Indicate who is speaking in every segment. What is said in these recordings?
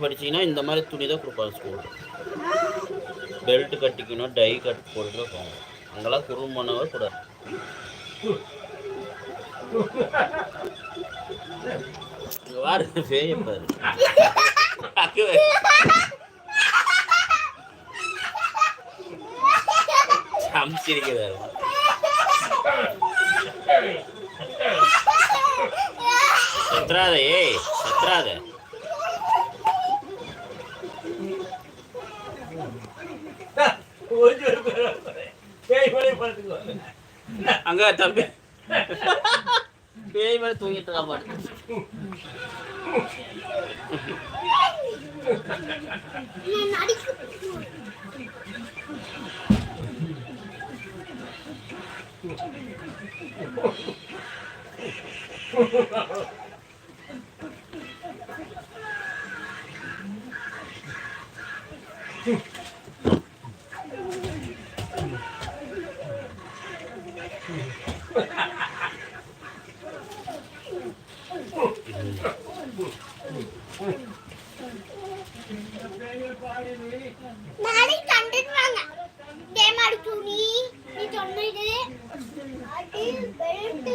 Speaker 1: படிச்சீங்கன்னா இந்த மாதிரி துணி தான் கொடுப்பாங்க ஸ்கூலில். பெல்ட் கட்டிக்கணும், டை கட் போட்டு போங்க. அங்கெல்லாம் குறும் பண்ணவே கூடாது. வாரு பேய பாரு. அமிச்சிருக்கிறாரு. சத்ராத, ஏய் சத்ராத. அங்க தம்பி பேய் மேல தூங்கிட்டு இருக்கா பாரு.
Speaker 2: நாளைக்கு கண்டிட்டு வாங்க. டேமாடு துணி நீ சொன்னது அது பெல்ட்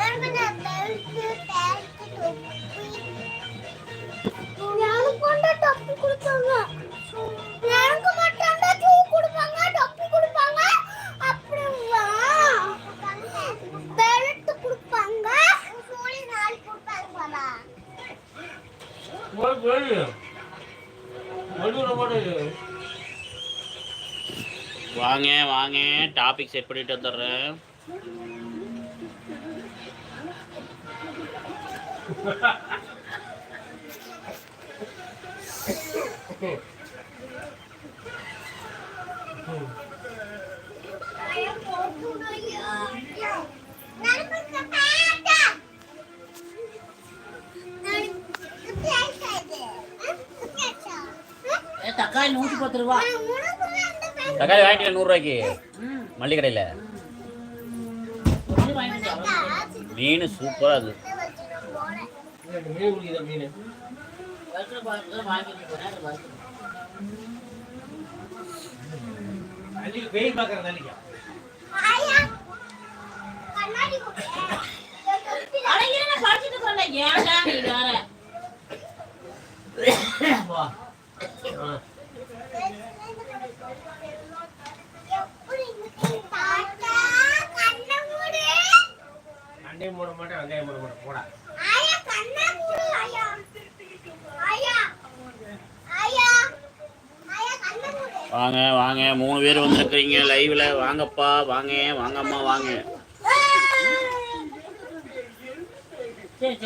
Speaker 2: அர்மனா பெல்ட் பேக் தொப்பி யாரும் கொண்ட தொப்பி கொடுத்தாங்க. யாருக்கு மட்டும் தான் ஷூ கொடுப்பாங்க, தொப்பி கொடுப்பாங்க, அப்புறம் பெல்ட் கொடுப்பாங்க, சோலி நாள் கொடுப்பாங்க பாலா.
Speaker 1: வாங்க வாங்க, டாபிக் செட் பண்ணிட்டு வந்துடுறேன்.
Speaker 3: தக்காளி 110 ரூபா.
Speaker 1: தக்காளி வாங்கிட்டு 100 ரூபாய்க்கு மல்லிகை கடையில். மீன் சூப்பராக இருக்குது. வாங்க வாங்க, 3 பேர் வந்துருக்கீங்க லைவ்ல. வாங்கப்பா வாங்க, வாங்கம்மா வாங்க.
Speaker 3: சரி